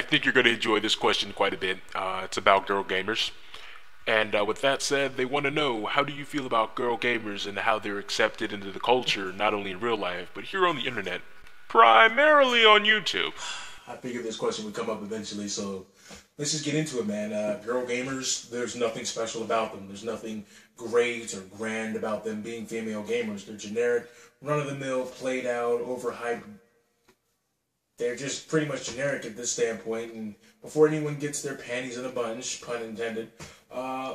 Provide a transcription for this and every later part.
think you're going to enjoy this question quite a bit. It's about girl gamers. And with that said, they want to know, how do you feel about girl gamers and how they're accepted into the culture, not only in real life, but here on the internet, primarily on YouTube? I figured this question would come up eventually, so let's just get into it, man. Girl gamers, there's nothing special about them. There's nothing great or grand about them being female gamers. They're generic, run-of-the-mill, played out, overhyped. They're just pretty much generic at this standpoint, and before anyone gets their panties in a bunch, pun intended,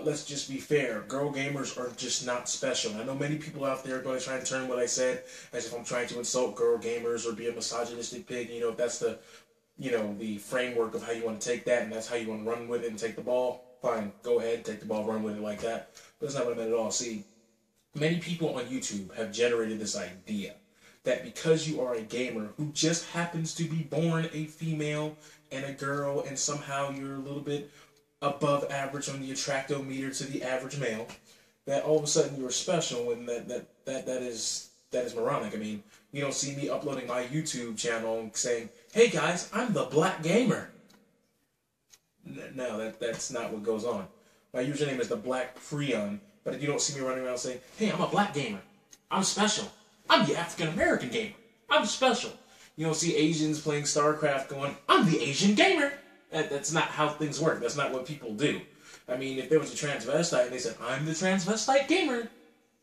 let's just be fair. Girl gamers are just not special. I know many people out there are going to try and turn what I said as if I'm trying to insult girl gamers or be a misogynistic pig. You know, if that's the framework of how you want to take that and that's how you want to run with it and take the ball, fine, go ahead, take the ball, run with it like that. But that's not what I meant at all. See, many people on YouTube have generated this idea that because you are a gamer who just happens to be born a female and a girl and somehow you're a little bit above average on the attractometer to the average male, that all of a sudden you're special, when that is moronic. I mean, you don't see me uploading my YouTube channel and saying, "Hey guys, I'm the black gamer." No, that's not what goes on. My username is the Black Freon, but you don't see me running around saying, "Hey, I'm a black gamer. I'm special. I'm the African American gamer. I'm special." You don't see Asians playing StarCraft going, "I'm the Asian gamer." That's not how things work. That's not what people do. I mean, if there was a transvestite and they said, "I'm the transvestite gamer,"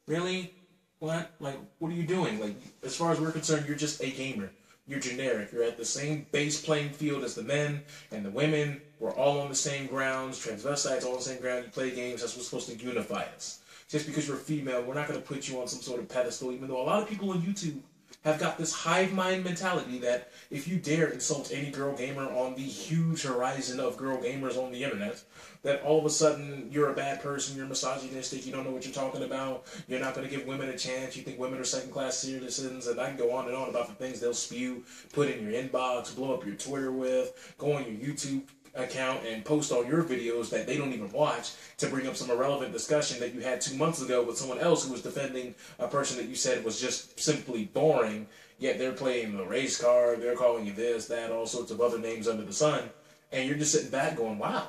really? What? Like, what are you doing? Like, as far as we're concerned, you're just a gamer. You're generic. You're at the same base playing field as the men and the women. We're all on the same grounds. Transvestites all on the same ground. You play games. That's what's supposed to unify us. Just because you're a female, we're not going to put you on some sort of pedestal, even though a lot of people on YouTube have got this hive mind mentality that if you dare insult any girl gamer on the huge horizon of girl gamers on the internet, that all of a sudden you're a bad person, you're misogynistic, you don't know what you're talking about, you're not going to give women a chance, you think women are second-class citizens, and I can go on and on about the things they'll spew, put in your inbox, blow up your Twitter with, go on your YouTube account and post all your videos that they don't even watch to bring up some irrelevant discussion that you had 2 months ago with someone else who was defending a person that you said was just simply boring, yet they're playing the race card, they're calling you this, that, all sorts of other names under the sun, and you're just sitting back going, wow,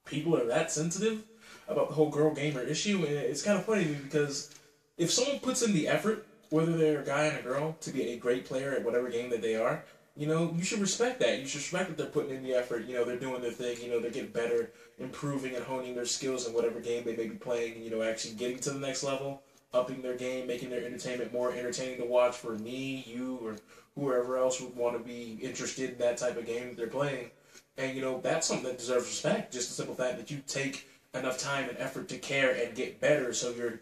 people are that sensitive about the whole girl gamer issue. And it's kind of funny to me because if someone puts in the effort, whether they're a guy and a girl, to be a great player at whatever game that they are, you know, you should respect that. You should respect that they're putting in the effort. You know, they're doing their thing. You know, they're getting better, improving and honing their skills in whatever game they may be playing. You know, actually getting to the next level, upping their game, making their entertainment more entertaining to watch for me, you, or whoever else would want to be interested in that type of game that they're playing. And, you know, that's something that deserves respect. Just the simple fact that you take enough time and effort to care and get better so you're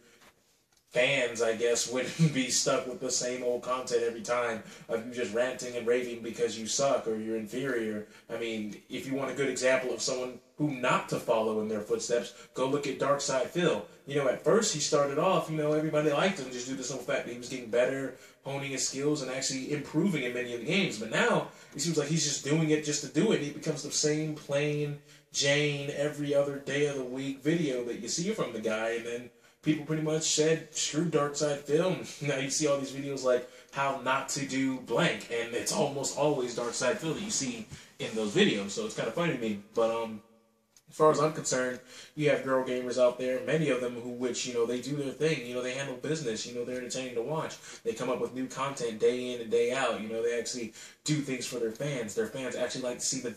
fans, I guess, wouldn't be stuck with the same old content every time of you just ranting and raving because you suck or you're inferior. I mean, if you want a good example of someone who not to follow in their footsteps, go look at Darkside Phil. You know, at first he started off, you know, everybody liked him just due to the simple fact that he was getting better, honing his skills, and actually improving in many of the games. But now, it seems like he's just doing it just to do it. It becomes the same plain Jane every other day of the week video that you see from the guy, and then people pretty much said, screw Darkside Film. Now you see all these videos like how not to do blank, and it's almost always Darkside Film that you see in those videos, so it's kind of funny to me. But as far as I'm concerned, you have girl gamers out there, many of them which, you know, they do their thing, you know, they handle business, you know, they're entertaining to watch. They come up with new content day in and day out, you know, they actually do things for their fans. Their fans actually like to see the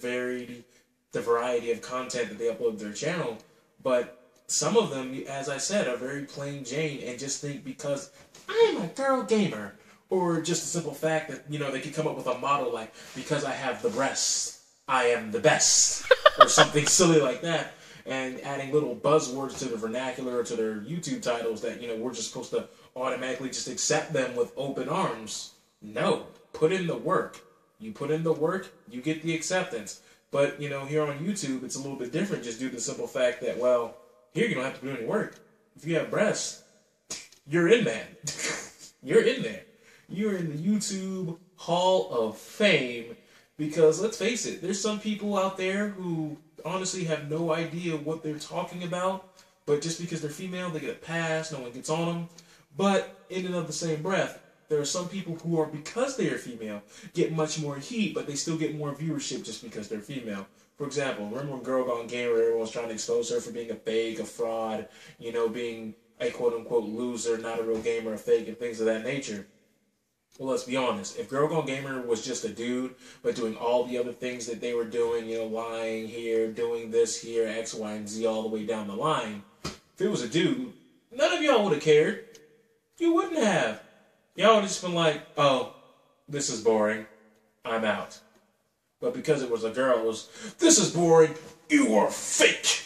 variety of content that they upload to their channel, but some of them, as I said, are very plain Jane and just think because I'm a girl gamer, or just the simple fact that, you know, they could come up with a motto like, because I have the breasts, I am the best, or something silly like that, and adding little buzzwords to the vernacular or to their YouTube titles that, you know, we're just supposed to automatically just accept them with open arms. No, put in the work. You put in the work, you get the acceptance. But, you know, here on YouTube, it's a little bit different just due to the simple fact that, well, here you don't have to do any work. If you have breasts, you're in that. You're in there. You're in the YouTube Hall of Fame because, let's face it, there's some people out there who honestly have no idea what they're talking about, but just because they're female, they get a pass, no one gets on them. But in and of the same breath, there are some people who are, because they are female, get much more heat, but they still get more viewership just because they're female. For example, remember when Girl Gone Gamer, everyone was trying to expose her for being a fake, a fraud, being a quote-unquote loser, not a real gamer, a fake, and things of that nature. Well, let's be honest. If Girl Gone Gamer was just a dude, but doing all the other things that they were doing, lying here, doing this here, X, Y, and Z all the way down the line, if it was a dude, none of y'all would have cared. You wouldn't have. Y'all would have just been like, oh, this is boring. I'm out. But because it was a girl, it was, this is boring. You are fake.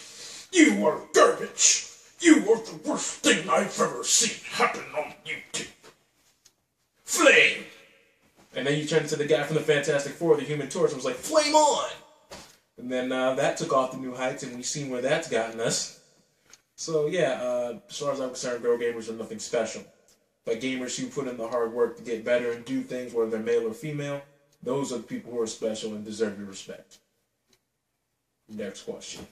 You are garbage. You are the worst thing I've ever seen happen on YouTube. Flame! And then you turn into the guy from the Fantastic Four, the Human Torch, and was like, flame on! And then that took off the new heights, and we've seen where that's gotten us. So yeah, as far as I'm concerned, girl gamers are nothing special. But gamers who put in the hard work to get better and do things, whether they're male or female, those are the people who are special and deserve your respect. Next question.